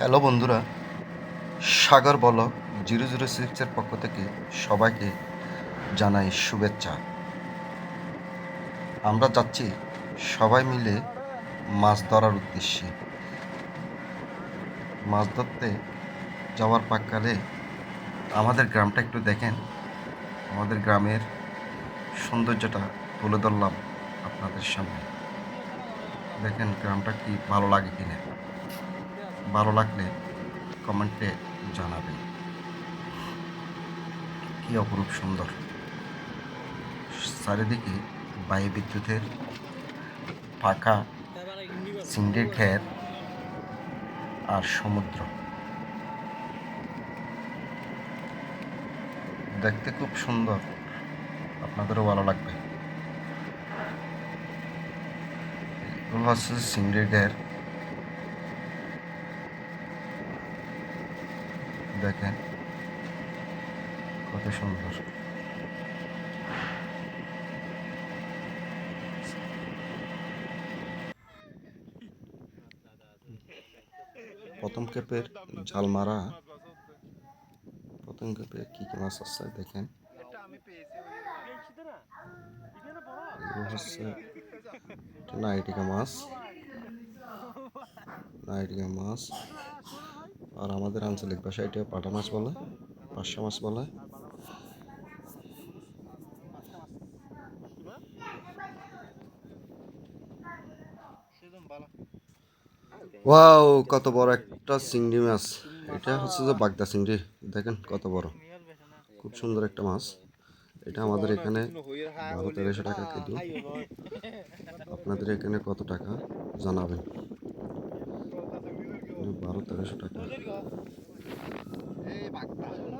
Hello বন্ধুরা, সাগর বলক 006-এর পক্ষ থেকে সবাইকে জানাই শুভেচ্ছা। আমরা যাচ্ছি সবাই মিলে মাছ ধরার উদ্দেশ্যে। মাছ ধরতে যাওয়ার প্রাক্কালে আমাদের গ্রামটা একটু দেখেন। আমাদের গ্রামের সৌন্দর্যটা তুলে ধরলাম আপনাদের সামনে। দেখেন গ্রামটা কি ভালো লাগে কিনা। ভালো লাগলে কমেন্টে জানাবেন। কি অপরূপ সুন্দর, চারিদিকে বায়ু বিদ্যুতের পাখা, চিংড়ির ঘের আর সমুদ্র। দেখতে খুব সুন্দর, আপনাদেরও ভালো লাগবে। এগুলো হচ্ছে চিংড়ির ঘের। দেখেন কত সুন্দর। প্রথম ক্ষেপের জাল মারা, প্রথম ক্ষেপে কি কি মাছ আছে দেখেন। এগুলো হচ্ছে নাইটিকা মাছ, নাইটিকা মাছ। আর আমাদের আঞ্চলিক ভাষায় এটা পাটা মাছ বলে, পার্শে মাছ বলে। ওয়াও, কত বড় একটা চিংড়ি মাছ! এটা হচ্ছে যে বাগদা চিংড়ি। দেখেন কত বড়, খুব সুন্দর একটা মাছ। এটা আমাদের এখানে 1200-1300 টাকা কেজি। আপনাদের এখানে কত টাকা জানাবেন। 1200-1300 টাকা।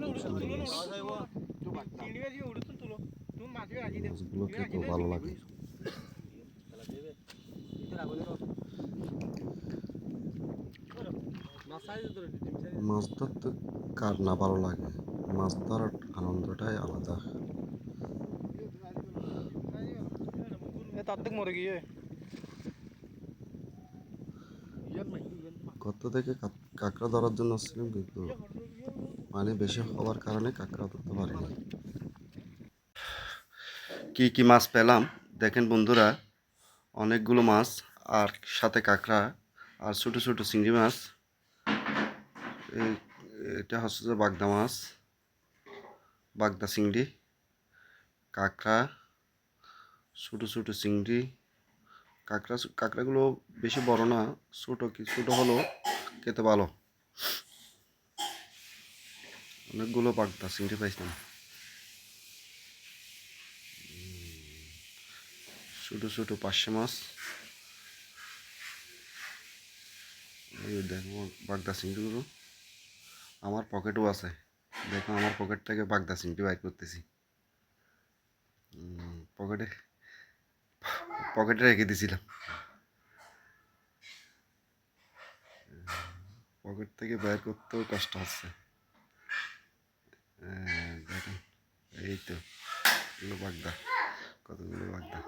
খুব সুন্দর মাছ। মাছগুলো খেতেও ভালো লাগে। মাছ ধরতে কার না ভালো লাগে, মাছ ধরার আনন্দটাই আলাদা। গর্ত থেকে কাঁকড়া ধরার জন্য আসছিলাম, কিন্তু পানি বেশি হওয়ার কারণে কাঁকড়া ধরতে পারিনি। কি কি মাছ পেলাম দেখেন বন্ধুরা, অনেকগুলো মাছ, আর সাথে কাঁকড়া আর ছোট ছোট চিংড়ি মাছ। এটা হচ্ছে যে বাগদা মাছ, বাগদা চিংড়ি, কাঁকড়া, ছোট ছোট চিংড়ি। কাঁকড়াগুলো বেশি বড় না, ছোট হলো খেতে ভালো। অনেকগুলো বাগদা চিংড়ি পাইছিলাম। ছোট ছোট পার্শে মাছ। এই দেখো বাগদা চিংড়িগুলো আমার পকেটেও আছে। দেখো আমার পকেট থেকে বাগদা চিংড়ি বাইর করতেছি। পকেটে পকেটে রেখে দিয়েছিলাম, পকেট থেকে বের করতেও কষ্ট হচ্ছে। দেখেন এই তো এগুলো বাগদা, কতগুলো বাগদা।